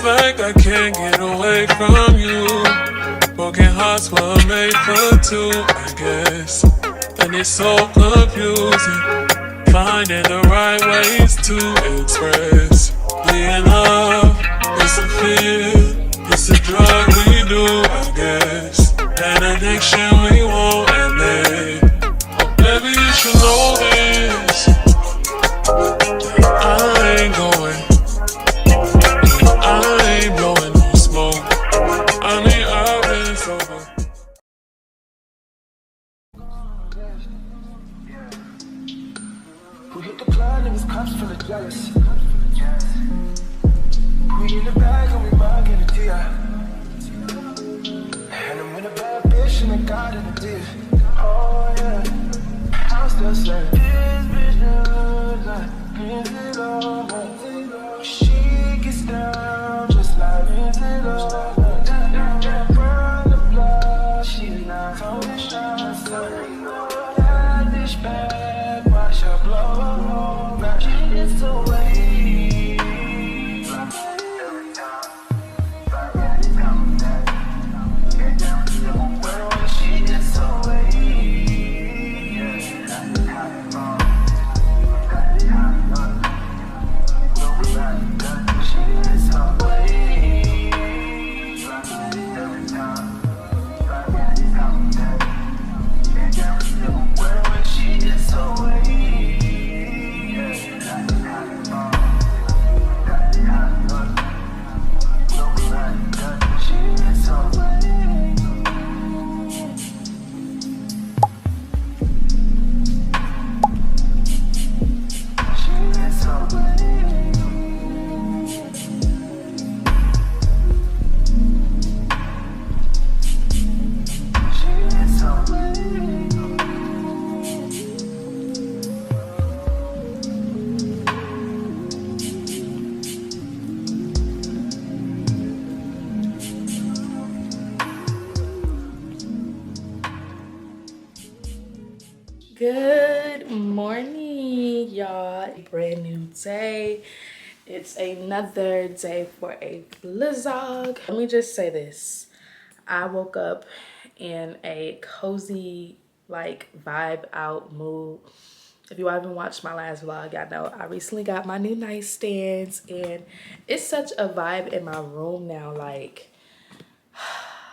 fact I can't get away from you. Broken hearts were made for two, I guess. And it's so confusing, finding the right ways to express. Being love, it's a fear, it's a drug we do, I guess. An addiction we won't admit. Oh, baby, you should know this. I ain't going, I ain't blowing no smoke. I mean, I've been sober. We hit the club, niggas cups full of jealous. We in the bag and we mugging the deal. And I'm with a bad bitch and I got in the deal. Oh yeah, I'm still saying this bitch knows like is it over? She gets down just like is it over? Run the block, she's not so strong. That bitch bad, watch her blow. She gets away. Good morning, y'all. Brand new day. It's another day for a vlog. Let me just say this. I woke up in a cozy, like, vibe out mood. If you haven't watched my last vlog, y'all know I recently got my new nightstands and it's such a vibe in my room now, like.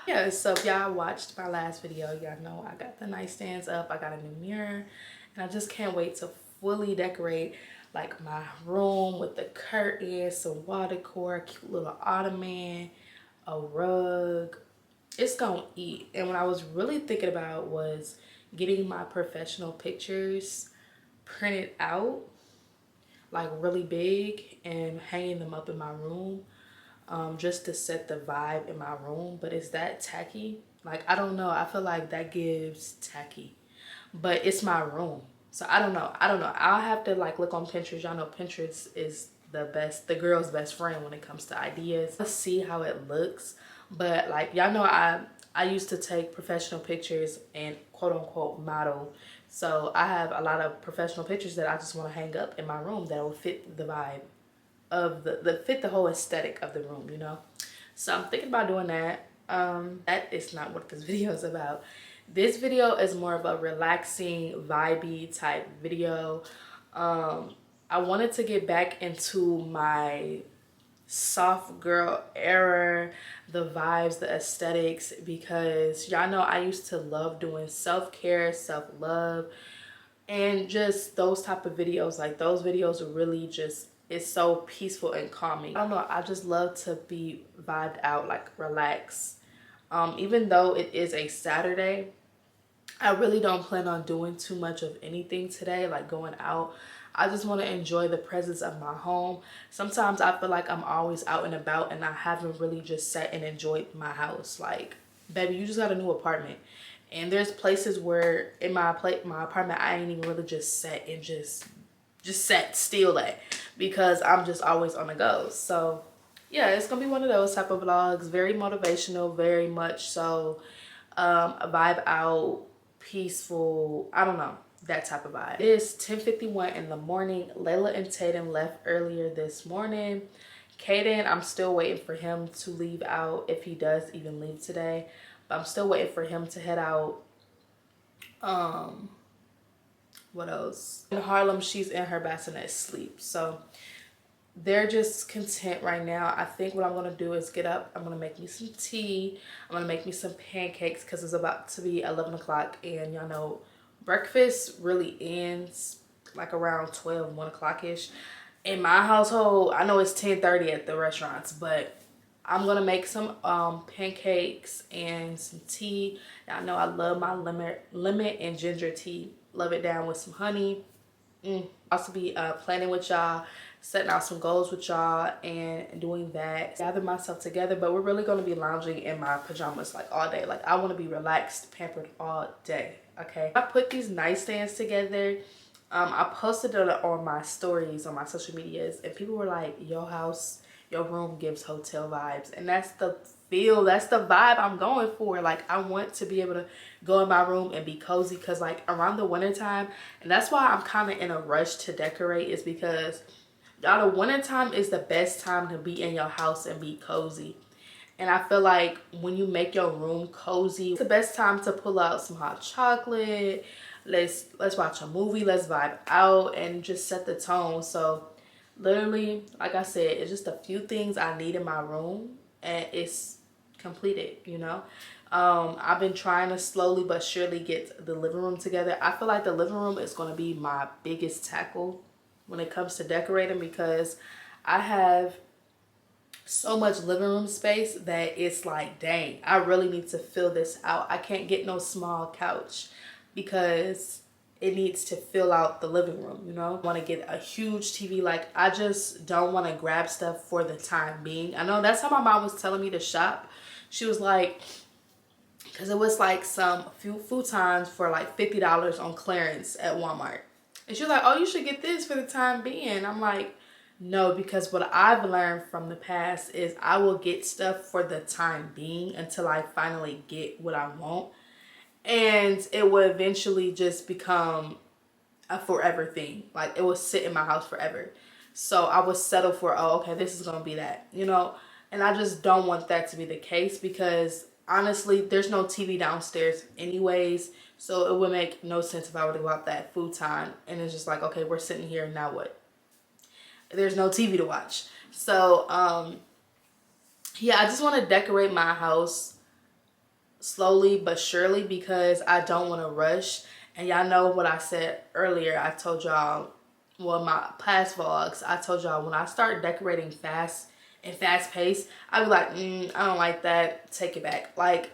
Yeah, so if y'all watched my last video, y'all know I got the nightstands up, I got a new mirror, and I just can't wait to fully decorate like my room with the curtains, some wall decor, cute little ottoman, a rug. It's gonna eat. And what I was really thinking about was getting my professional pictures printed out like really big and hanging them up in my room. Just to set the vibe in my room. But is that tacky? Like, I don't know. I feel like that gives tacky, but it's my room, so I don't know. I'll have to like look on Pinterest. Y'all know Pinterest is the girl's best friend when it comes to ideas. Let's see how it looks. But like, y'all know I used to take professional pictures and quote unquote model, so I have a lot of professional pictures that I just want to hang up in my room that will fit the vibe of the whole aesthetic of the room, you know. So I'm thinking about doing that. That is not what this video is about. This video is more of a relaxing, vibey type video. I wanted to get back into my soft girl era, the vibes, the aesthetics, because y'all know I used to love doing self-care, self-love, and just those type of videos. Like, those videos are really just, it's so peaceful and calming. I don't know, I just love to be vibed out, like relax. Even though it is a Saturday, I really don't plan on doing too much of anything today, like going out. I just want to enjoy the presence of my home. Sometimes I feel like I'm always out and about and I haven't really just sat and enjoyed my house. Like, baby, you just got a new apartment. And there's places where in my apartment, I ain't even really just sat and just sat still at, because I'm just always on the go. So yeah, it's gonna be one of those type of vlogs, very motivational, very much so, a vibe out, peaceful, I don't know, that type of vibe. It is 10:51 in the morning. Layla and Tatum left earlier this morning. Kaden, I'm still waiting for him to leave out, if he does even leave today. But I'm still waiting for him to head out. What else? In Harlem, she's in her bassinet sleep. So they're just content right now. I think what I'm gonna do is get up. I'm gonna make me some tea. I'm gonna make me some pancakes because it's about to be 11 o'clock, and y'all know breakfast really ends like around 12, 1 o'clock ish. In my household, I know it's 10:30 at the restaurants, but I'm gonna make some pancakes and some tea. Y'all know I love my lemon and ginger tea. Love it down with some honey. Also be planning with y'all, setting out some goals with y'all, and doing that. Gather myself together, but we're really gonna be lounging in my pajamas like all day. Like I want to be relaxed, pampered all day. Okay, I put these nightstands together. I posted it on my stories on my social medias, and people were like, your house, your room gives hotel vibes. And that's the feel, that's the vibe I'm going for. Like I want to be able to go in my room and be cozy, because like around the winter time, and that's why I'm kind of in a rush to decorate, is because y'all, the winter time is the best time to be in your house and be cozy. And I feel like when you make your room cozy, it's the best time to pull out some hot chocolate. Let's watch a movie, let's vibe out and just set the tone. So literally, like I said, it's just a few things I need in my room and it's completed, you know. I've been trying to slowly but surely get the living room together. I feel like the living room is going to be my biggest tackle when it comes to decorating, because I have so much living room space that it's like, dang, I really need to fill this out. I can't get no small couch because it needs to fill out the living room, you know. I want to get a huge TV. Like I just don't want to grab stuff for the time being. I know that's how my mom was telling me to shop. She was like, because it was like some few futons for like $50 on clearance at Walmart, and she was like, oh, you should get this for the time being. I'm like, no, because what I've learned from the past is I will get stuff for the time being until I finally get what I want. And it will eventually just become a forever thing. Like it will sit in my house forever. So I would settle for, oh, okay, this is going to be that, you know. And I just don't want that to be the case, because honestly, there's no TV downstairs anyways. So it would make no sense if I were to go out that futon and it's just like, okay, we're sitting here, now what? There's no TV to watch. So yeah, I just want to decorate my house slowly but surely, because I don't want to rush. And y'all know what I said earlier. I told y'all, well, my past vlogs, I told y'all when I start decorating fast paced, I'd be like, I don't like that, take it back. Like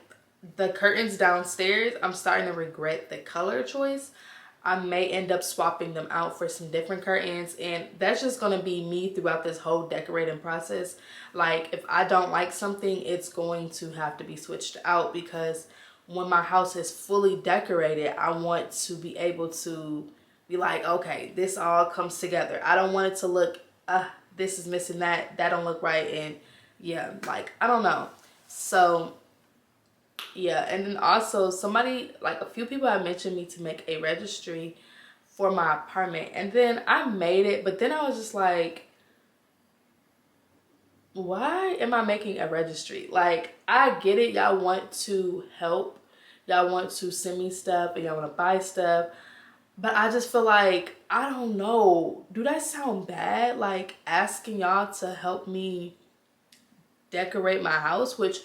the curtains downstairs, I'm starting to regret the color choice. I may end up swapping them out for some different curtains, and that's just going to be me throughout this whole decorating process. Like if I don't like something, it's going to have to be switched out, because when my house is fully decorated, I want to be able to be like, okay, this all comes together. I don't want it to look, this is missing, that don't look right, and yeah, like I don't know. So yeah, and then also somebody, like a few people have mentioned me to make a registry for my apartment, and then I made it, but then I was just like, why am I making a registry? Like I get it, y'all want to help, y'all want to send me stuff, and y'all want to buy stuff, but I just feel like, I don't know, do that sound bad, like asking y'all to help me decorate my house? Which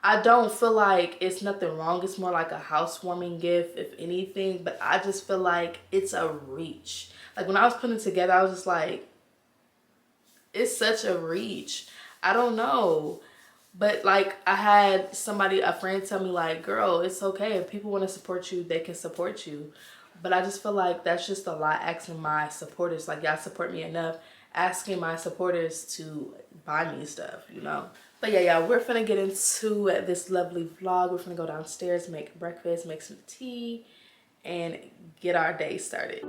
I don't feel like it's nothing wrong. It's more like a housewarming gift, if anything. But I just feel like it's a reach. Like when I was putting it together, I was just like, it's such a reach. I don't know. But like I had somebody, a friend, tell me like, girl, it's okay. If people want to support you, they can support you. But I just feel like that's just a lot, asking my supporters, like y'all support me enough, asking my supporters to buy me stuff, you know. But yeah, we're finna get into this lovely vlog. We're finna go downstairs, make breakfast, make some tea, and get our day started.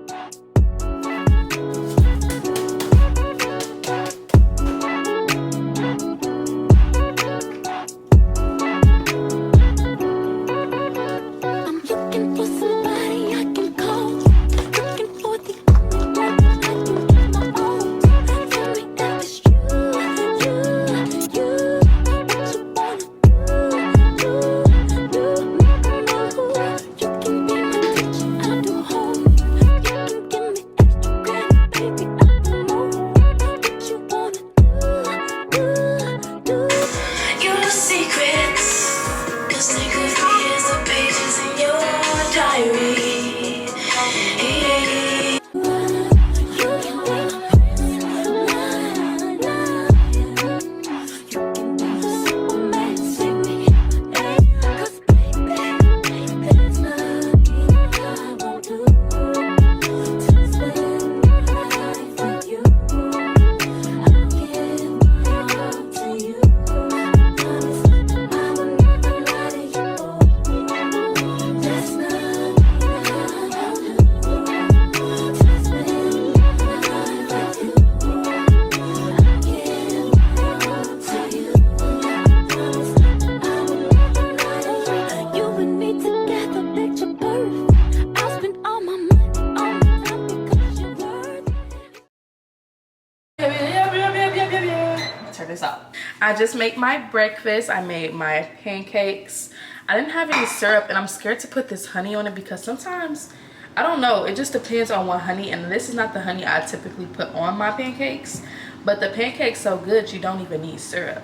this out. I just made my breakfast. I made my pancakes. I didn't have any syrup, and I'm scared to put this honey on it because sometimes, I don't know, it just depends on what honey, and this is not the honey I typically put on my pancakes, but the pancake's so good you don't even need syrup.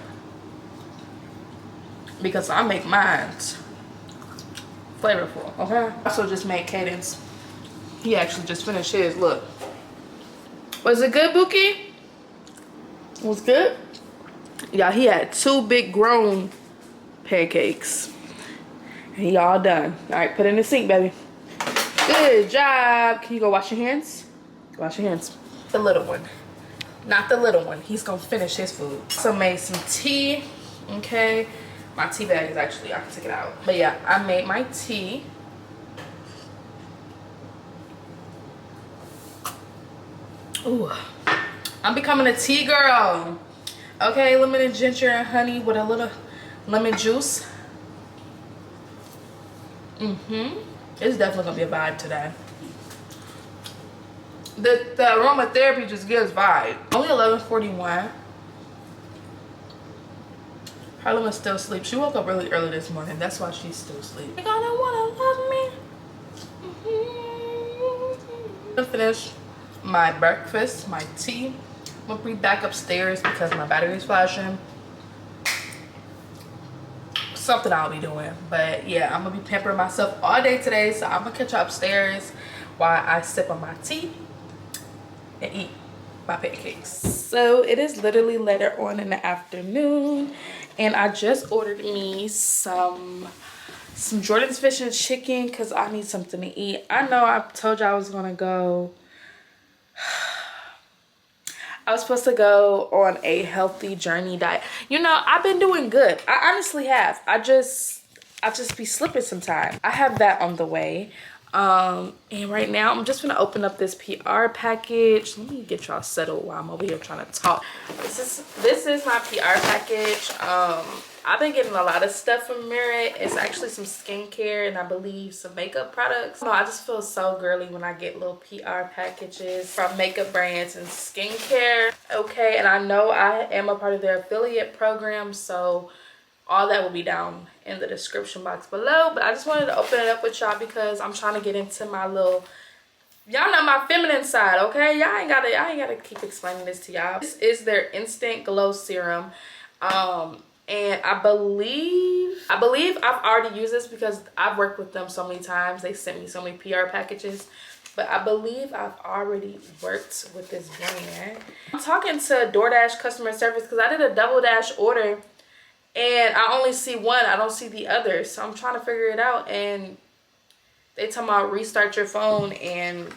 Because I make mine flavorful, okay? I also just made Cadence. He actually just finished his, look. Was it good, Bookie? It was good? Yeah, he had 2 big grown pancakes. And he all done. All right, put it in the sink, baby. Good job. Can you go wash your hands? Wash your hands. The little one. Not the little one. He's gonna finish his food. So made some tea, okay? My tea bag is actually, I can take it out. But yeah, I made my tea. Ooh, I'm becoming a tea girl. Okay, lemon ginger and honey with a little lemon juice. It's definitely gonna be a vibe today. The aromatherapy just gives vibe. Only 11:41. Harlem is still asleep. She woke up really early this morning. That's why she's still asleep. You're gonna wanna love me. I'm gonna finish my breakfast, my tea. I'm gonna be back upstairs because my battery is flashing. Something I'll be doing, but yeah, I'm gonna be pampering myself all day today, so I'm gonna catch you upstairs while I sip on my tea and eat my pancakes. So it is literally later on in the afternoon, and I just ordered me some Jordan's fish and chicken because I need something to eat. I know I told you I was gonna go. I was supposed to go on a healthy journey diet. You know, I've been doing good. I honestly have. I just be slipping sometimes. I have that on the way. And right now I'm just gonna open up this PR package. Let me get y'all settled while I'm over here trying to talk. This is my PR package. I've been getting a lot of stuff from Merit. It's actually some skincare and I believe some makeup products. I just feel so girly when I get little PR packages from makeup brands and skincare. Okay, and I know I am a part of their affiliate program, so all that will be down in the description box below. But I just wanted to open it up with y'all because I'm trying to get into my little, y'all know my feminine side, okay? I ain't gotta keep explaining this to y'all. This is their instant glow serum. And I believe I've already used this because I've worked with them so many times. They sent me so many PR packages. But I believe I've already worked with this brand. I'm talking to DoorDash customer service because I did a double dash order and I only see one. I don't see the other. So I'm trying to figure it out. And they talking about restart your phone and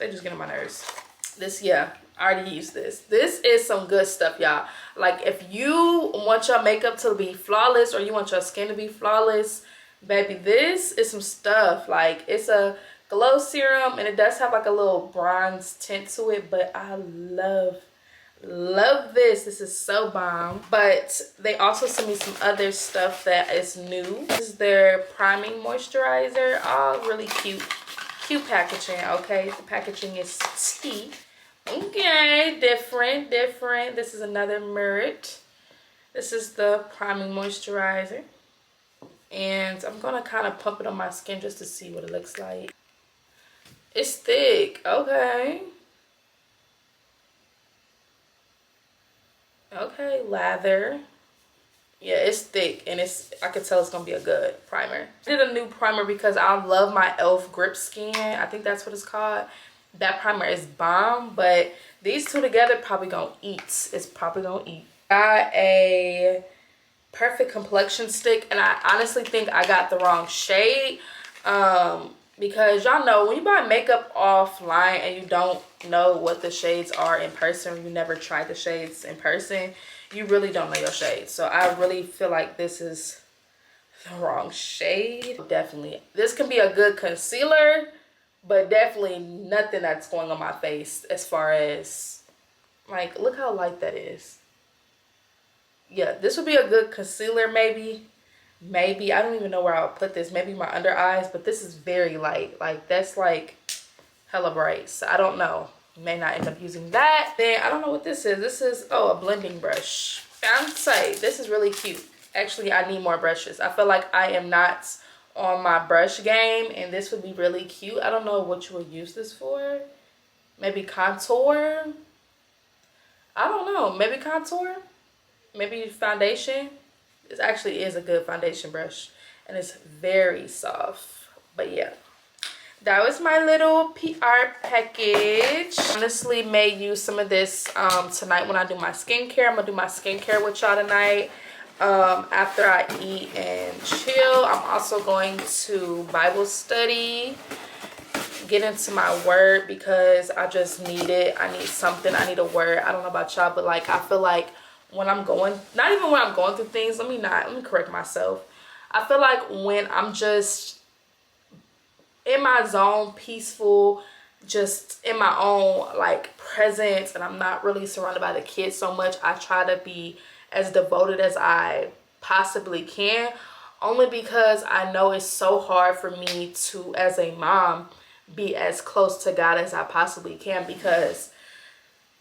they just get on my nerves. Yeah, I already used this. This is some good stuff, y'all. Like, if you want your makeup to be flawless or you want your skin to be flawless, baby, this is some stuff. Like, it's a glow serum and it does have like a little bronze tint to it, but I love this. This is so bomb. But they also sent me some other stuff that is new. This is their priming moisturizer. All really cute packaging. Okay, the packaging is tea. Okay, different. This is another Merit. This is the priming moisturizer. And I'm gonna kind of pump it on my skin just to see what it looks like. It's thick. Okay, lather. Yeah, it's thick and I can tell it's gonna be a good primer. I did a new primer because I love my e.l.f. grip skin. I think that's what it's called. That primer is bomb, but these two together probably gonna eat. It's probably gonna eat. Got a perfect complexion stick, and I honestly think I got the wrong shade. Because y'all know when you buy makeup offline and you don't know what the shades are in person, you never tried the shades in person, you really don't know your shades. So I really feel like this is the wrong shade. Definitely, this can be a good concealer, but definitely nothing that's going on my face as far as, like, look how light that is. Yeah, this would be a good concealer maybe. Maybe, I don't even know where I'll put this. Maybe my under eyes, but this is very light. Like, that's like hella bright. So I don't know. may not end up using that. Then I don't know what this is. This is, oh, a blending brush. I'm say this is really cute. Actually, I need more brushes. I feel like I am not on my brush game, and this would be really cute. I don't know what you would use this for. Maybe contour. I don't know. Maybe contour. Maybe foundation. This actually is a good foundation brush, and it's very soft. But yeah, that was my little PR package. Honestly, may use some of this tonight when I do my skincare. I'm gonna do my skincare with y'all tonight after I eat and chill. I'm also going to Bible study, get into my word, because I just need it. I need something. I need a word. I don't know about y'all, but like I feel like when I'm going, not even when I'm going through things, let me correct myself. I feel like when I'm just in my zone, peaceful, just in my own like presence, and I'm not really surrounded by the kids so much, I try to be as devoted as I possibly can, only because I know it's so hard for me to, as a mom, be as close to God as I possibly can, because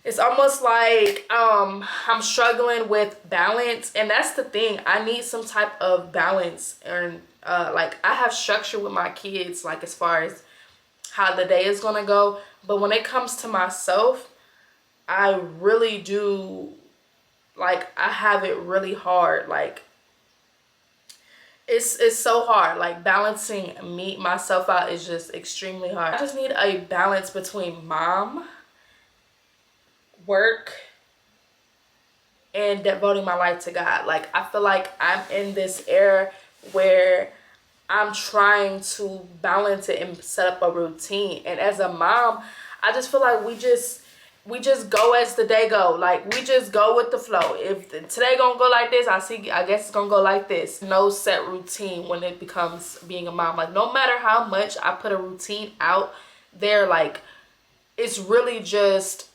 it's almost like I'm struggling with balance. And that's the thing, I need some type of balance. And like I have structure with my kids, like as far as how the day is gonna go, but when it comes to myself, I really do, like I have it really hard. Like it's so hard. Like balancing myself out is just extremely hard. I just need a balance between mom, work, and devoting my life to God. Like I feel like I'm in this era where I'm trying to balance it and set up a routine. And as a mom, I just feel like we just go as the day go. Like we just go with the flow. If today gonna go like this, I guess it's gonna go like this. No set routine when it becomes being a mom. Like no matter how much I put a routine out there, like it's really just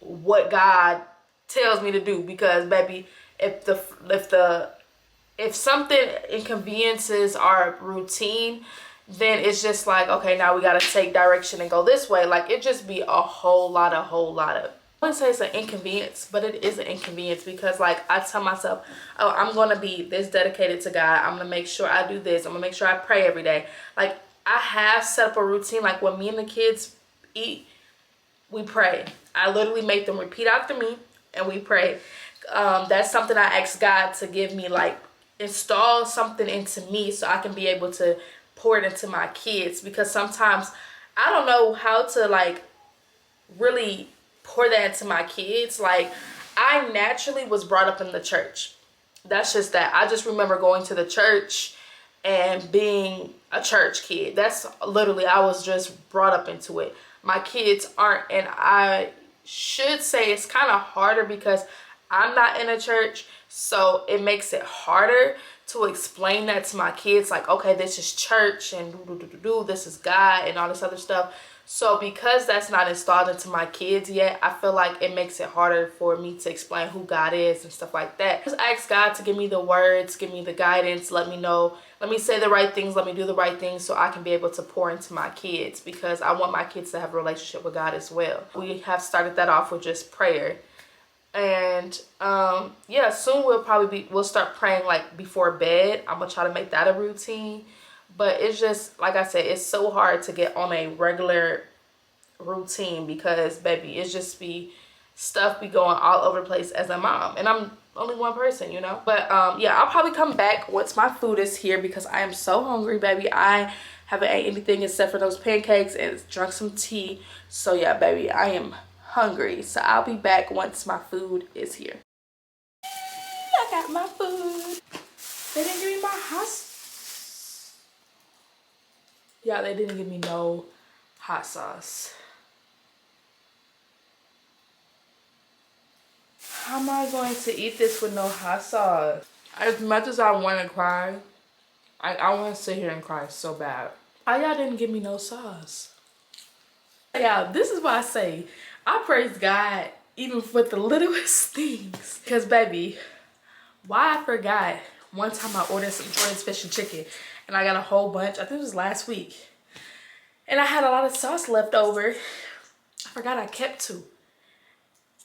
what God tells me to do. Because baby, if something inconveniences our routine, then it's just like, okay, now we got to take direction and go this way. Like it just be a whole lot of I wouldn't say it's an inconvenience, but it is an inconvenience, because like I tell myself, oh, I'm gonna be this dedicated to God, I'm gonna make sure I do this, I'm gonna make sure I pray every day. Like I have set up a routine. Like when me and the kids eat, we pray. I literally make them repeat after me and we pray. That's something I ask God to give me, like install something into me so I can be able to pour it into my kids, because sometimes I don't know how to like really pour that into my kids. Like I naturally was brought up in the church. That's just that. I just remember going to the church and being a church kid. That's literally, I was just brought up into it. My kids aren't, and I should say it's kind of harder because I'm not in a church, so it makes it harder to explain that to my kids. Like, okay, this is church and this is God and all this other stuff. So because that's not installed into my kids yet, I feel like it makes it harder for me to explain who God is and stuff like that. Just ask God to give me the words, give me the guidance, let me know, let me say the right things, let me do the right things so I can be able to pour into my kids, because I want my kids to have a relationship with God as well. We have started that off with just prayer. And yeah, soon we'll start praying like before bed. I'm gonna try to make that a routine. But it's just, like I said, it's so hard to get on a regular routine, because baby, it's just stuff be going all over the place as a mom, and I'm only one person, you know. But yeah, I'll probably come back once my food is here, because I am so hungry, baby. I haven't ate anything except for those pancakes and drunk some tea. So yeah, baby, I am hungry. So I'll be back once my food is here. I got my food. They didn't give me my hot sauce. Yeah, they didn't give me no hot sauce. How am I going to eat this with no hot sauce? As much as I want to cry, I want to sit here and cry so bad. Y'all didn't give me no sauce. Yeah, this is why I say I praise God even for the littlest things. Because baby, why I forgot, one time I ordered some Jordan's fish and chicken and I got a whole bunch. I think it was last week. And I had a lot of sauce left over. forgot I kept 2.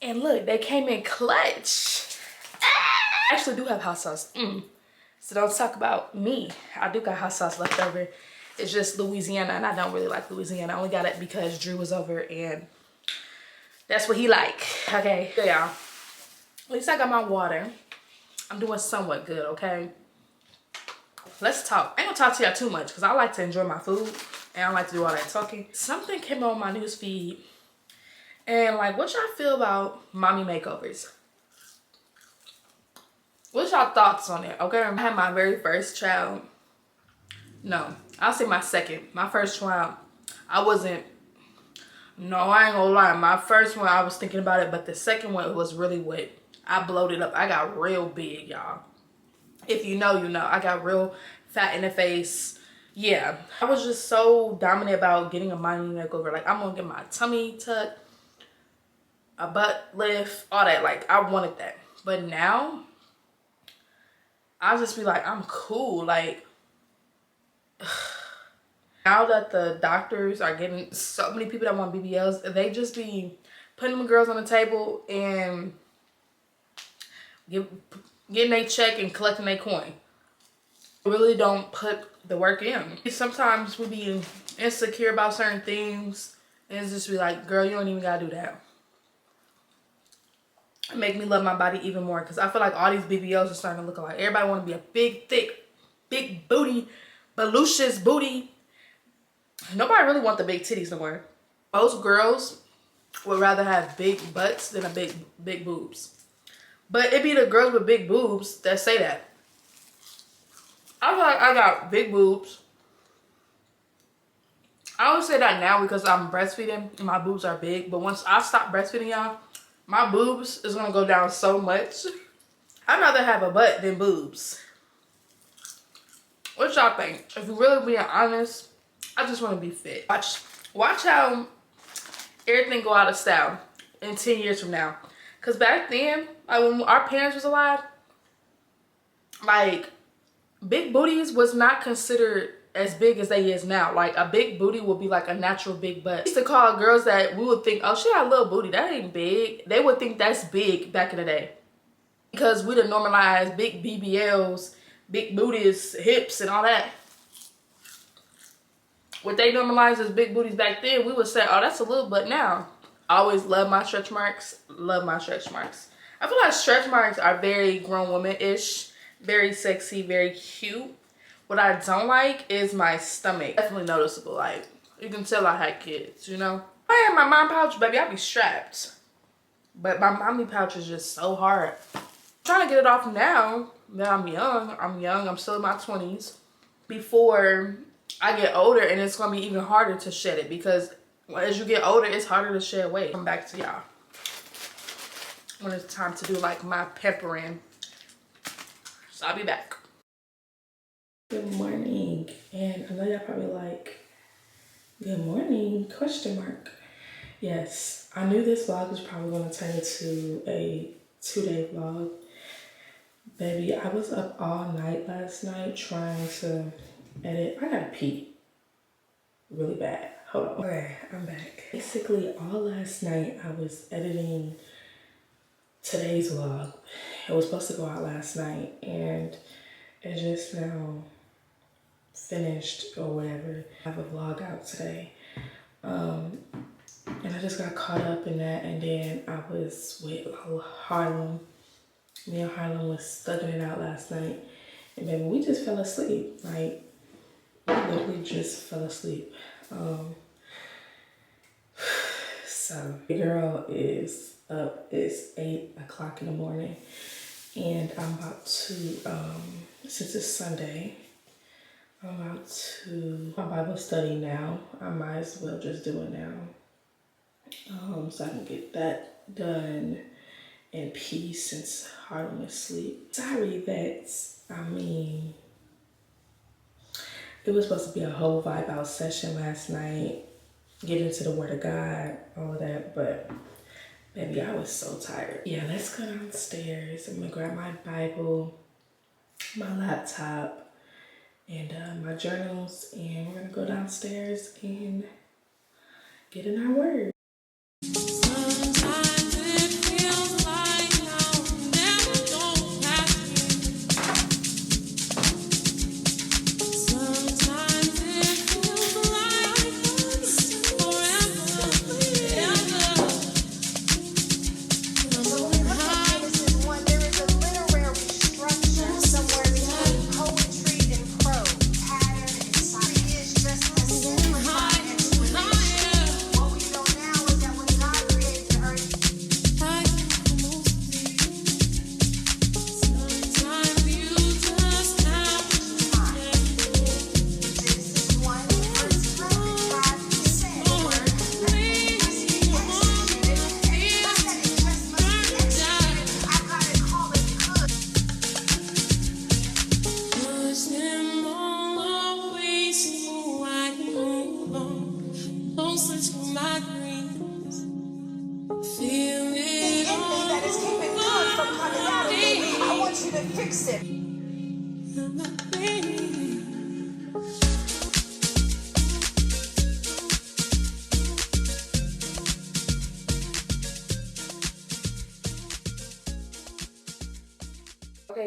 And look, they came in clutch. I actually do have hot sauce. So don't talk about me. I do got hot sauce left over. It's just Louisiana, and I don't really like Louisiana. I only got it because Drew was over, and that's what he like. Okay, so y'all. At least I got my water. I'm doing somewhat good, okay? Let's talk. I ain't gonna talk to y'all too much because I like to enjoy my food and I don't like to do all that talking. Something came on my news feed, and like, what y'all feel about mommy makeovers? What's y'all thoughts on it? Okay, I had my very first child. No, I'll say my second. My first child, I wasn't. No, I ain't gonna lie. My first one, I was thinking about it, but the second one was really what I bloated up. I got real big, y'all. If you know, you know. I got real fat in the face. Yeah, I was just so dominant about getting a mommy makeover. Like, I'm gonna get my tummy tucked, a butt lift, all that. Like, I wanted that. But now, I'll just be like, I'm cool. Like, now that the doctors are getting so many people that want BBLs, they just be putting them girls on the table and getting their check and collecting their coin. Really don't put the work in. Sometimes we be insecure about certain things and it's just be like, girl, you don't even gotta do that. It make me love my body even more because I feel like all these BBLs are starting to look alike. Everybody want to be a big, thick, big booty, voluptuous booty. Nobody really want the big titties no more. Most girls would rather have big butts than a big boobs. But it be the girls with big boobs that say that. I feel like I got big boobs. I always say that now because I'm breastfeeding and my boobs are big. But once I stop breastfeeding, y'all, my boobs is going to go down so much. I'd rather have a butt than boobs. What y'all think? If you really being honest, I just want to be fit. Watch how everything go out of style in 10 years from now. Because back then, like when our parents was alive, like big booties was not considered as big as they is now. Like a big booty would be like a natural big butt. We used to call girls that we would think, oh, she got a little booty. That ain't big. They would think that's big back in the day. Because we'd have normalized big BBLs, big booties, hips, and all that. What they normalized as big booties back then, we would say, oh, that's a little butt now. I always love my stretch marks. Love my stretch marks. I feel like stretch marks are very grown woman-ish. Very sexy, very cute. What I don't like is my stomach. Definitely noticeable. Like, you can tell I had kids, you know? I had my mom pouch, baby, I be strapped. But my mommy pouch is just so hard. I'm trying to get it off now that I'm young. I'm still in my 20s. Before I get older, and it's going to be even harder to shed it because as you get older, it's harder to shed weight. Come back to y'all when it's time to do like my peppering. So I'll be back. Good morning. And I know y'all probably like, good morning, question mark. Yes, I knew this vlog was probably going to turn into a 2-day vlog. Baby, I was up all night last night trying to edit. I gotta pee really bad. Hold on. Okay, I'm back. Basically, all last night I was editing today's vlog. It was supposed to go out last night and it just now finished or whatever. I have a vlog out today. And I just got caught up in that, and then I was with Harlem. Me and Harlem was thugging it out last night. And baby, we just fell asleep. Like, we literally just fell asleep. So the girl is up. It's 8 o'clock in the morning. And I'm about to, since it's Sunday, I'm about to my Bible study now. I might as well just do it now. So I can get that done in peace since Harlem is asleep. Sorry that, it was supposed to be a whole vibe out session last night. Get into the word of God, all of that, but baby, I was so tired. Yeah, let's go downstairs. I'm gonna grab my Bible, my laptop, and my journals, and we're gonna go downstairs and get in our word. Okay,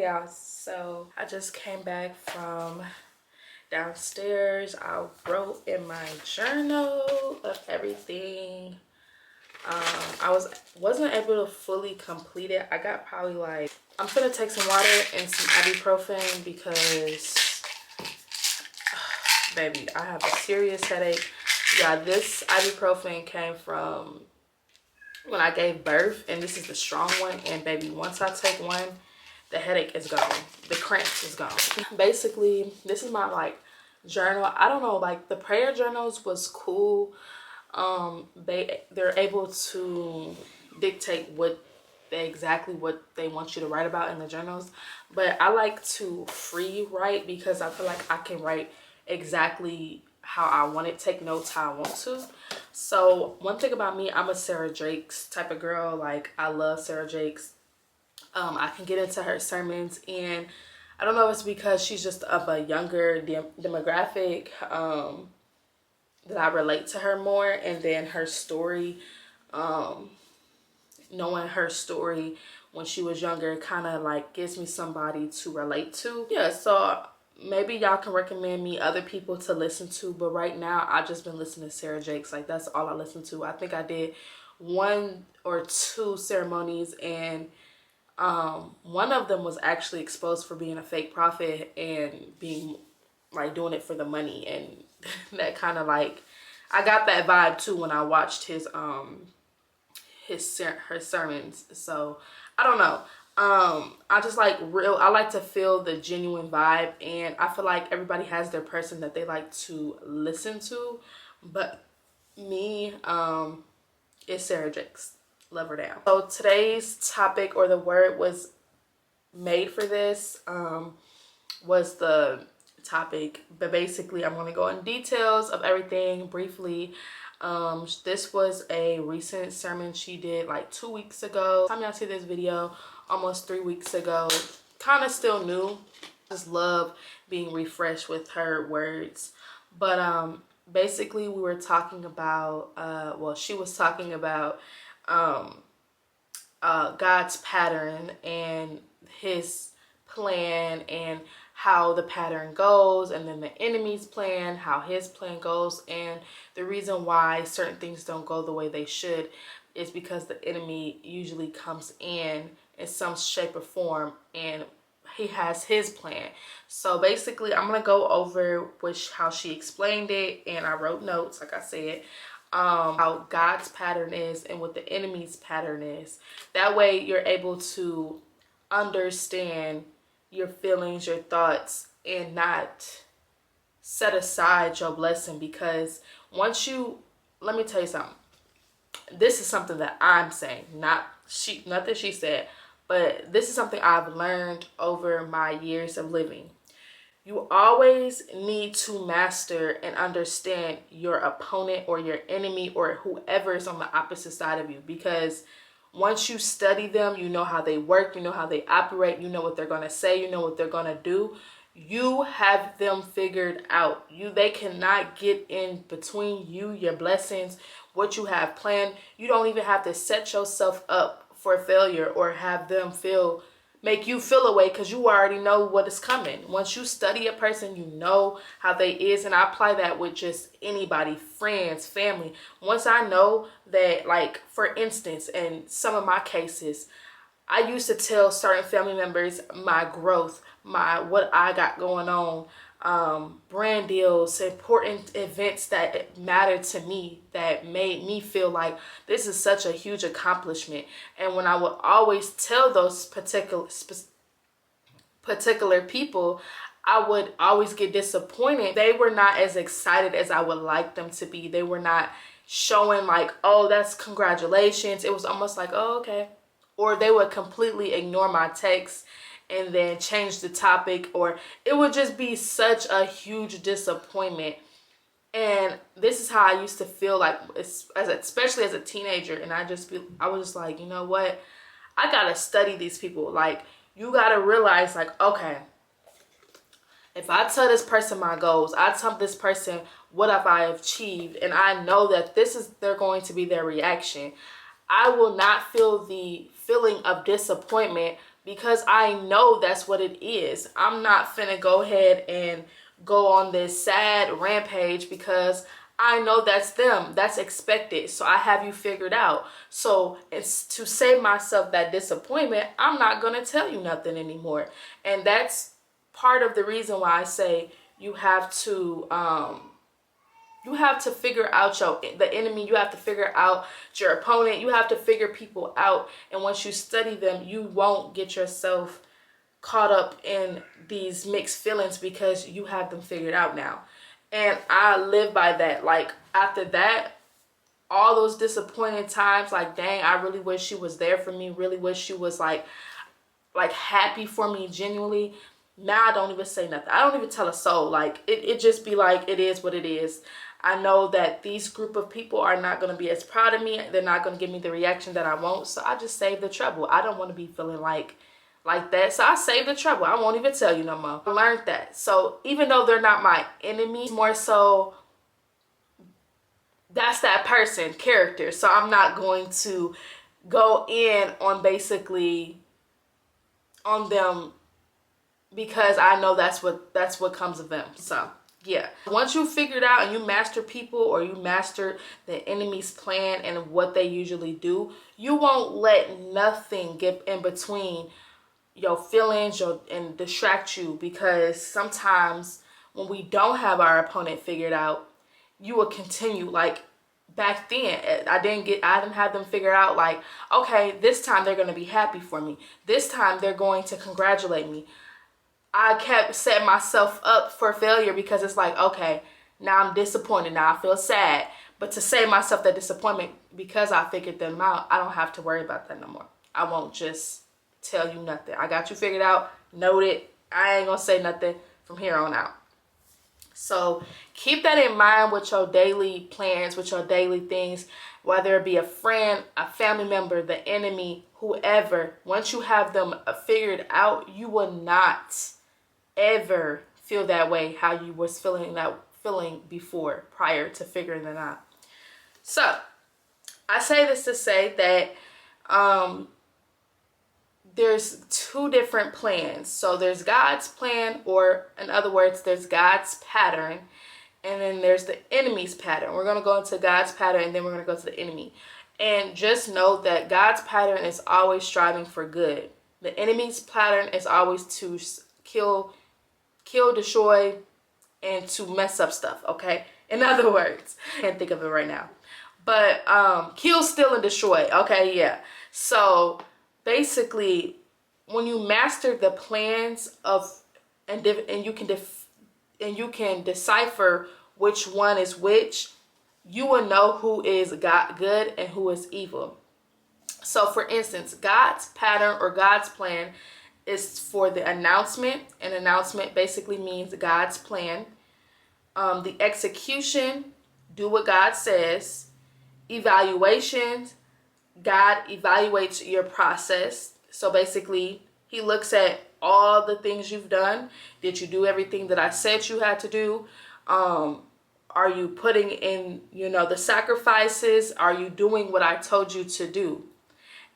y'all, so I just came back from downstairs. I wrote in my journal of everything. I wasn't able to fully complete it. I got probably like, I'm gonna take some water and some ibuprofen because baby, I have a serious headache. Yeah, this ibuprofen came from when I gave birth, and this is the strong one. And baby, once I take one, the headache is gone, the cramps is gone. Basically, this is my like journal. I don't know, like the prayer journals was cool. They're able to dictate exactly what they want you to write about in the journals, but I like to free write because I feel like I can write exactly how I want it, take notes how I want to. So one thing about me, I'm a Sarah Jakes type of girl. Like, I love Sarah Jakes. I can get into her sermons, and I don't know if it's because she's just of a younger demographic, that I relate to her more. And then her story, knowing her story when she was younger kind of like gives me somebody to relate to. Yeah, so maybe y'all can recommend me other people to listen to, but right now I just been listening to Sarah Jakes. Like, that's all I listen to. I think I did 1 or 2 ceremonies, and one of them was actually exposed for being a fake prophet and being like doing it for the money. And that kind of like, I got that vibe too when I watched her sermons. So I don't know. I just like I like to feel the genuine vibe, and I feel like everybody has their person that they like to listen to, but me, it's Sarah Jakes. Love her down. So today's topic, or the word was made for this, was the topic, but basically I'm going to go in details of everything briefly. This was a recent sermon she did like 2 weeks ago. By the time y'all see this video, almost 3 weeks ago. Kind of still new. Just love being refreshed with her words. But basically we were talking about, well, she was talking about God's pattern and his plan, and how the pattern goes, and then the enemy's plan, how his plan goes. And the reason why certain things don't go the way they should is because the enemy usually comes in some shape or form, and he has his plan. So basically I'm gonna go over how she explained it, and I wrote notes, like I said, how God's pattern is and what the enemy's pattern is. That way you're able to understand your feelings, your thoughts, and not set aside your blessing. Because once you, let me tell you something. This is something that I'm saying, not that she said, but this is something I've learned over my years of living. You always need to master and understand your opponent or your enemy or whoever is on the opposite side of you, because once you study them, you know how they work, you know how they operate, you know what they're going to say, you know what they're going to do. You have them figured out. They cannot get in between you, your blessings, what you have planned. You don't even have to set yourself up for failure or have them make you feel away, because you already know what is coming. Once you study a person, you know how they is. And I apply that with just anybody, friends, family. Once I know that, like, for instance, in some of my cases, I used to tell certain family members my growth, what I got going on, brand deals, important events that mattered to me, that made me feel like this is such a huge accomplishment. And when I would always tell those particular people, I would always get disappointed. They were not as excited as I would like them to be. They were not showing like, oh, that's congratulations. It was almost like, oh, okay. Or they would completely ignore my text and then change the topic, or it would just be such a huge disappointment. And this is how I used to feel, like, especially as a teenager. And I was just like, you know what? I gotta study these people. Like, You got to realize, like, okay, if I tell this person my goals, I tell this person what have I achieved, and I know that they're going to be their reaction, I will not feel the feeling of disappointment because I know that's what it is. I'm not finna go ahead and go on this sad rampage because I know that's them. That's expected. So I have you figured out. So it's to save myself that disappointment, I'm not going to tell you nothing anymore. And that's part of the reason why I say you have to figure out the enemy. You have to figure out your opponent. You have to figure people out. And once you study them, you won't get yourself caught up in these mixed feelings because you have them figured out now. And I live by that. Like, after that, all those disappointing times, like, dang, I really wish she was there for me. Really wish she was like happy for me genuinely. Now I don't even say nothing. I don't even tell a soul. Like, it just be like, it is what it is. I know that these group of people are not going to be as proud of me. They're not going to give me the reaction that I want. So I just save the trouble. I don't want to be feeling like that. So I save the trouble. I won't even tell you no more. I learned that. So even though they're not my enemy, more so that's that person character. So I'm not going to go in on basically on them because I know that's what comes of them. So yeah, once you figured out and you master people, or you master the enemy's plan and what they usually do, you won't let nothing get in between your feelings and distract you. Because sometimes when we don't have our opponent figured out, you will continue. Like, back then, I didn't have them figured out, like, okay, this time they're going to be happy for me, this time they're going to congratulate me. I kept setting myself up for failure because it's like, okay, now I'm disappointed, now I feel sad. But to save myself that disappointment, because I figured them out, I don't have to worry about that no more. I won't just tell you nothing. I got you figured out, noted. I ain't gonna say nothing from here on out. So keep that in mind with your daily plans, with your daily things, whether it be a friend, a family member, the enemy, whoever. Once you have them figured out, you will not ever feel that way how you was feeling before, prior to figuring them out. So I say this to say that there's two different plans. So there's God's plan, or in other words, there's God's pattern, and then there's the enemy's pattern. We're going to go into God's pattern, and then we're going to go to the enemy. And just know that God's pattern is always striving for good. The enemy's pattern is always to kill, destroy, and to mess up stuff, okay? In other words, I can't think of it right now. But kill, steal, and destroy, okay? Yeah. So basically, when you master the plans of, and you can decipher which one is which, you will know who is God good and who is evil. So for instance, God's pattern or God's plan is for the announcement. An announcement basically means God's plan. The execution, do what God says. Evaluations, God evaluates your process. So basically, he looks at all the things you've done. Did you do everything that I said you had to do? Are you putting in, the sacrifices? Are you doing what I told you to do?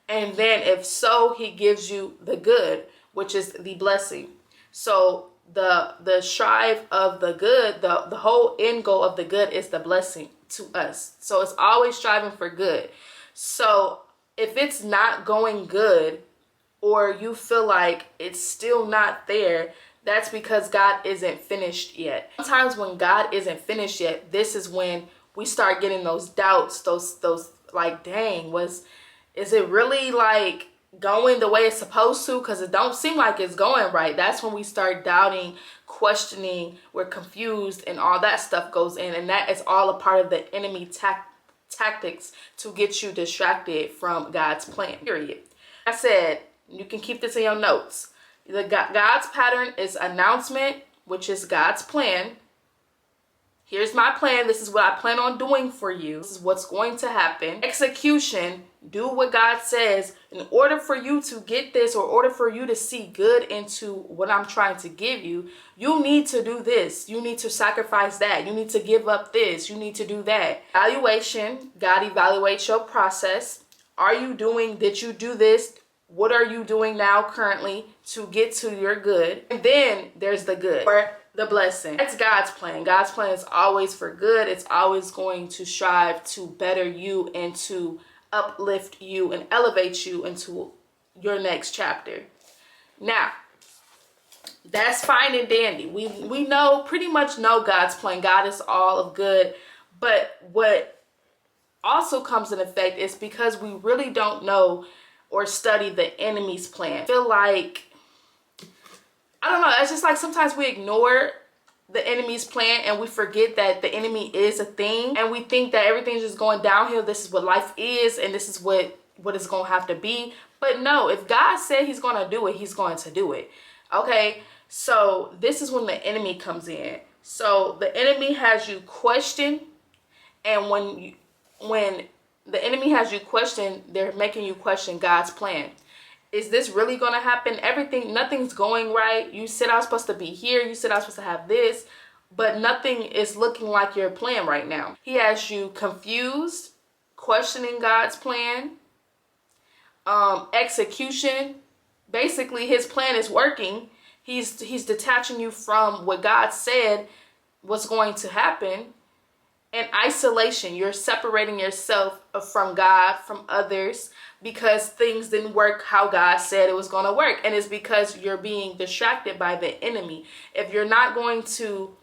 And then if so, he gives you the good, which is the blessing. So the strive of the good, the whole end goal of the good is the blessing to us. So it's always striving for good. So if it's not going good, or you feel like it's still not there, that's because God isn't finished yet. Sometimes when God isn't finished yet, this is when we start getting those doubts, those like, dang, is it really like going the way it's supposed to? Because it don't seem like it's going right. That's when we start doubting, questioning, we're confused, and all that stuff goes in. And that is all a part of the enemy tactics to get you distracted from God's plan, period. I said, you can keep this in your notes. God's pattern is announcement, which is God's plan. Here's my plan. This is what I plan on doing for you. This is what's going to happen. Execution, do what God says. In order for you to get this, or order for you to see good into what I'm trying to give you, you need to do this. You need to sacrifice that. You need to give up this. You need to do that. Evaluation, God evaluates your process. Are you doing, did you do this? What are you doing now currently to get to your good? And then there's the good, or the blessing. That's God's plan. God's plan is always for good. It's always going to strive to better you and to uplift you and elevate you into your next chapter. Now, that's fine and dandy. We know, pretty much know God's plan. God is all of good. But what also comes in effect is because we really don't know or study the enemy's plan. I feel like, I don't know, it's just like sometimes we ignore the enemy's plan and we forget that the enemy is a thing, and we think that everything's just going downhill. This is what life is, and this is what it's going to have to be. But no, if God said he's going to do it, he's going to do it. Okay, so this is when the enemy comes in. So the enemy has you question, and when the enemy has you question, they're making you question God's plan. Is this really going to happen? Nothing's going right. You said I was supposed to be here. You said I was supposed to have this, but nothing is looking like your plan right now. He has you confused, questioning God's plan, execution. Basically, his plan is working. He's detaching you from what God said was going to happen. And isolation, you're separating yourself from God, from others, because things didn't work how God said it was going to work. And it's because you're being distracted by the enemy. If you're not going to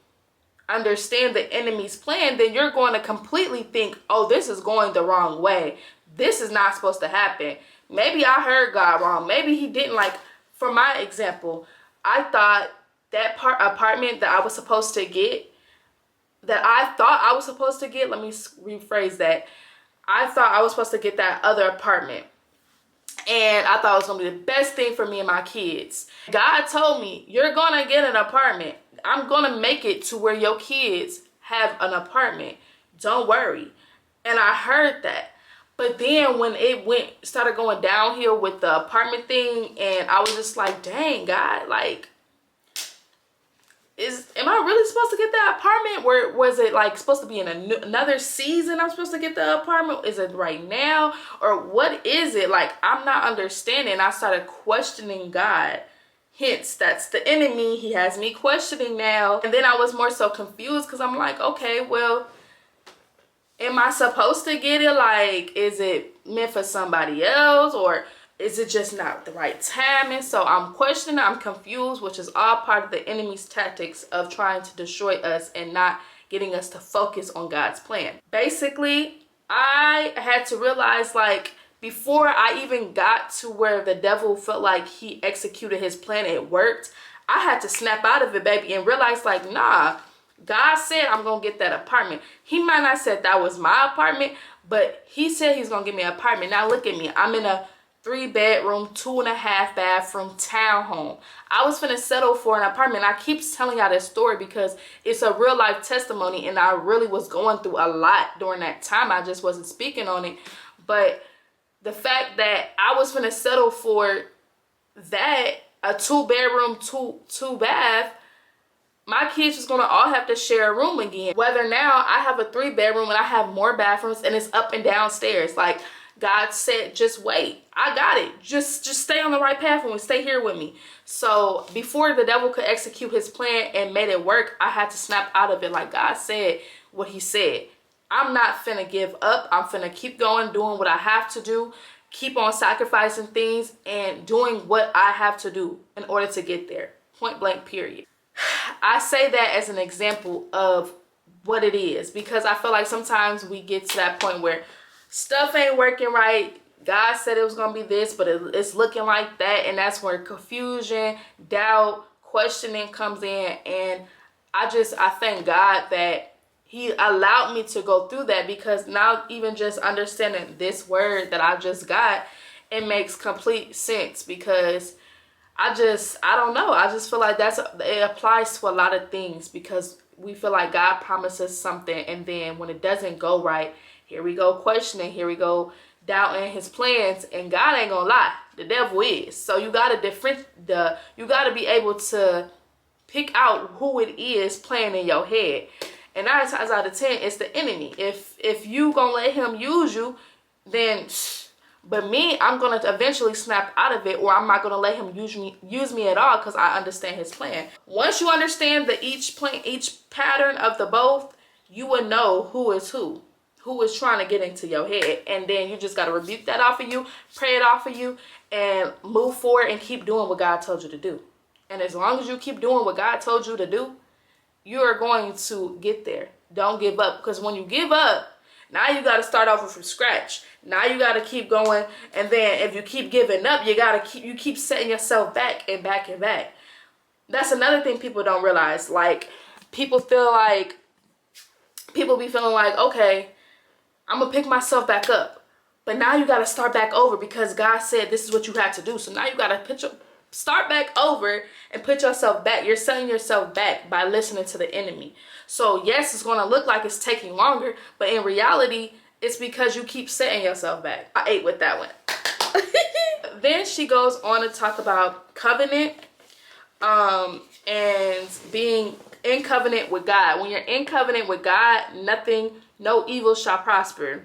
understand the enemy's plan, then you're going to completely think, oh, this is going the wrong way. This is not supposed to happen. Maybe I heard God wrong. Maybe he didn't. Like, for my example, I thought that apartment that I was supposed to get, let me rephrase that. I thought I was supposed to get that other apartment, and I thought it was going to be the best thing for me and my kids. God told me, you're going to get an apartment. I'm going to make it to where your kids have an apartment. Don't worry. And I heard that. But then when it started going downhill with the apartment thing, and I was just like, dang, God, like, am I really supposed to get that apartment? Where was it, like, supposed to be in another season I'm supposed to get the apartment? Is it right now? Or what is it? Like, I'm not understanding. I started questioning God. Hence, that's the enemy. He has me questioning now. And then I was more so confused because I'm like, okay, well, am I supposed to get it? Like, is it meant for somebody else? Or is it just not the right timing? So I'm questioning, I'm confused, which is all part of the enemy's tactics of trying to destroy us and not getting us to focus on God's plan. Basically, I had to realize, like, before I even got to where the devil felt like he executed his plan, it worked, I had to snap out of it, baby, and realize, like, nah, God said I'm going to get that apartment. He might not have said that was my apartment, but he said he's going to give me an apartment. Now look at me. I'm in a 3-bedroom, 2.5 bathroom townhome. I was finna settle for an apartment. I keep telling y'all this story because it's a real life testimony, and I really was going through a lot during that time. I just wasn't speaking on it. But the fact that I was finna settle for that, a 2-bedroom, two bath, my kids was gonna all have to share a room again. Whether now I have a 3-bedroom and I have more bathrooms and it's up and downstairs. Like, God said, just wait. I got it. Just stay on the right path and stay here with me. So before the devil could execute his plan and made it work, I had to snap out of it. Like, God said what he said. I'm not finna give up. I'm finna keep going, doing what I have to do. Keep on sacrificing things and doing what I have to do in order to get there. Point blank, period. I say that as an example of what it is, because I feel like sometimes we get to that point where stuff ain't working right. God said it was going to be this, but it's looking like that. And that's where confusion, doubt, questioning comes in. And I thank God that he allowed me to go through that, because now even just understanding this word that I just got, it makes complete sense, because I don't know. I just feel like it applies to a lot of things, because we feel like God promises something, and then when it doesn't go right, here we go questioning, here we go doubting his plans, and God ain't gonna lie, the devil is. So you gotta you gotta be able to pick out who it is playing in your head. And 9 times out of 10, it's the enemy. If you gonna let him use you, then but me, I'm gonna eventually snap out of it, or I'm not gonna let him use me at all, because I understand his plan. Once you understand each pattern of the both, you will know who is trying to get into your head. And then you just gotta rebuke that off of you, pray it off of you, and move forward and keep doing what God told you to do. And as long as you keep doing what God told you to do, you are going to get there. Don't give up, because when you give up, now you got to start over from scratch. Now you got to keep going, and then if you keep giving up, you keep setting yourself back and back and back. That's another thing people don't realize. Like, people be feeling like, okay, I'm gonna pick myself back up, but now you got to start back over because God said this is what you have to do. So now you got to start back over and put yourself back. You're setting yourself back by listening to the enemy. So yes, it's going to look like it's taking longer, but in reality, it's because you keep setting yourself back. I ate with that one. Then she goes on to talk about covenant, and being in covenant with God. When you're in covenant with God, no evil shall prosper.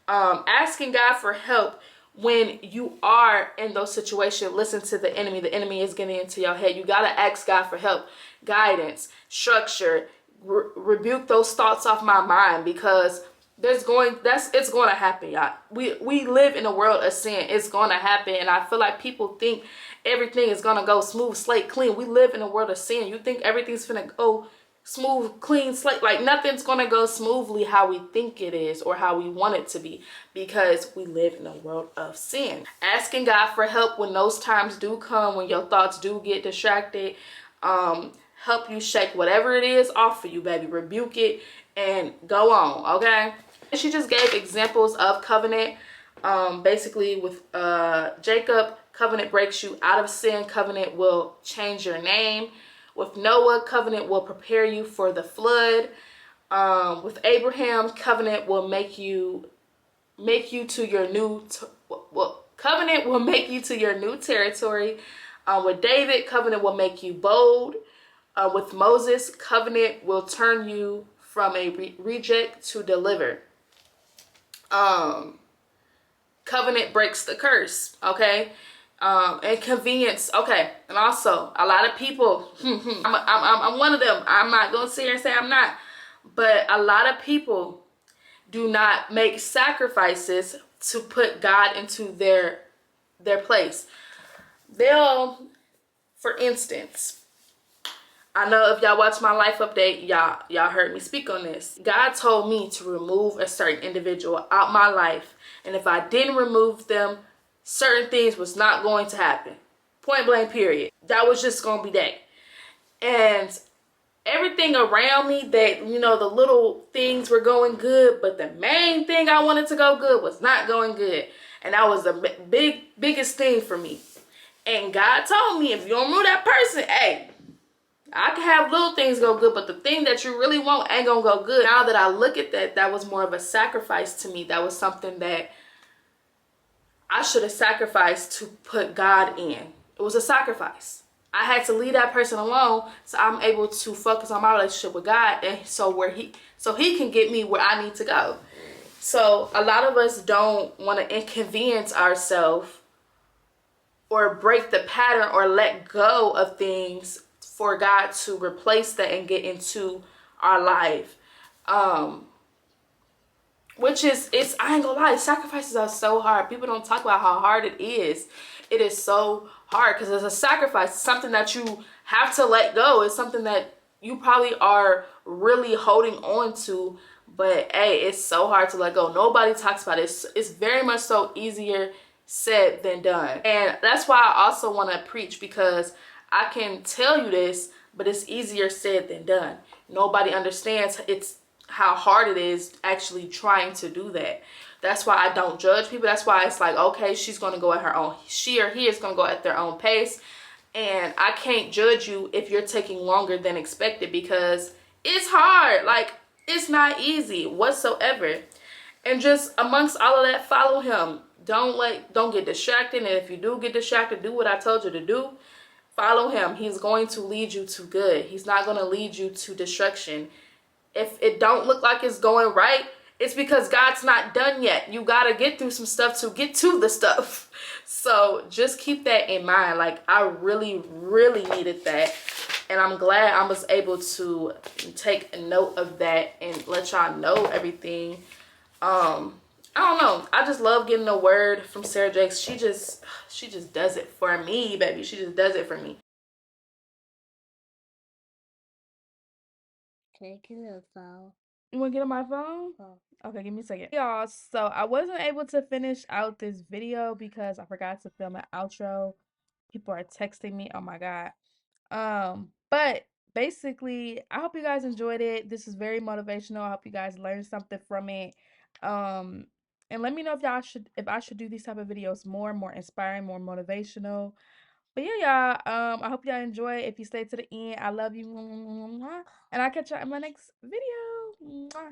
Asking God for help when you are in those situations. Listen to the enemy. The enemy is getting into your head. You got to ask God for help, guidance, structure, rebuke those thoughts off my mind, because it's going to happen, y'all. We live in a world of sin. It's going to happen. And I feel like people think everything is going to go smooth, slate clean. We live in a world of sin. You think everything's going to go smooth, clean slate, like nothing's gonna go smoothly how we think it is or how we want it to be, because we live in a world of sin. Asking God for help when those times do come, when your thoughts do get distracted, help you shake whatever it is off of you, baby. Rebuke it and go on, okay? She just gave examples of covenant. Basically with Jacob, covenant breaks you out of sin. Covenant will change your name. With Noah, covenant will prepare you for the flood. With Abraham, covenant will make you to your new covenant will make you to your new territory. With David, covenant will make you bold. With Moses, covenant will turn you from a reject to deliver. Covenant breaks the curse, okay? And convenience, okay. And also, a lot of people, I'm one of them. I'm not gonna sit here and say I'm not, but a lot of people do not make sacrifices to put God into their place. They'll, for instance, I know if y'all watch my life update, y'all heard me speak on this. God told me to remove a certain individual out my life, and if I didn't remove them, certain things was not going to happen. Point blank, period. That was just going to be that. And everything around me, that, you know, the little things were going good, but the main thing I wanted to go good was not going good. And that was the biggest thing for me. And God told me, if you don't remove that person, hey, I can have little things go good, but the thing that you really want ain't gonna go good. Now that I look at that, that was more of a sacrifice to me. That was something that I should have sacrificed to put God in. It was a sacrifice. I had to leave that person alone so I'm able to focus on my relationship with God, and so he can get me where I need to go. So a lot of us don't want to inconvenience ourselves or break the pattern or let go of things for God to replace that and get into our life. Which is, I ain't gonna lie, sacrifices are so hard. People don't talk about how hard it is. It is so hard because it's a sacrifice. It's something that you have to let go. It's something that you probably are really holding on to. But hey, it's so hard to let go. Nobody talks about it. It's very much so easier said than done. And that's why I also want to preach, because I can tell you this, but it's easier said than done. Nobody understands how hard it is actually trying to do that. That's why I don't judge people. That's why it's like, okay, she's going to go at her own, she or he is going to go at their own pace. And I can't judge you if you're taking longer than expected, because It's hard. Like, it's not easy whatsoever. And just amongst all of that, follow him. Don't get distracted. And if you do get distracted, do what I told you to do. Follow him. He's going to lead you to good. He's not going to lead you to destruction. If it don't look like it's going right, it's because God's not done yet. You got to get through some stuff to get to the stuff. So just keep that in mind. Like, I really, really needed that. And I'm glad I was able to take note of that and let y'all know everything. I don't know. I just love getting a word from Sarah Jakes. She just does it for me, baby. She just does it for me. Take your phone. You want to get on my phone? Oh. Okay, give me a second. Y'all, so I wasn't able to finish out this video because I forgot to film an outro. People are texting me. Oh my God. But basically, I hope you guys enjoyed it. This is very motivational. I hope you guys learned something from it. Um, and let me know if I should do these type of videos more inspiring, more motivational. But yeah, y'all, I hope y'all enjoy. If you stay to the end, I love you. And I'll catch y'all in my next video.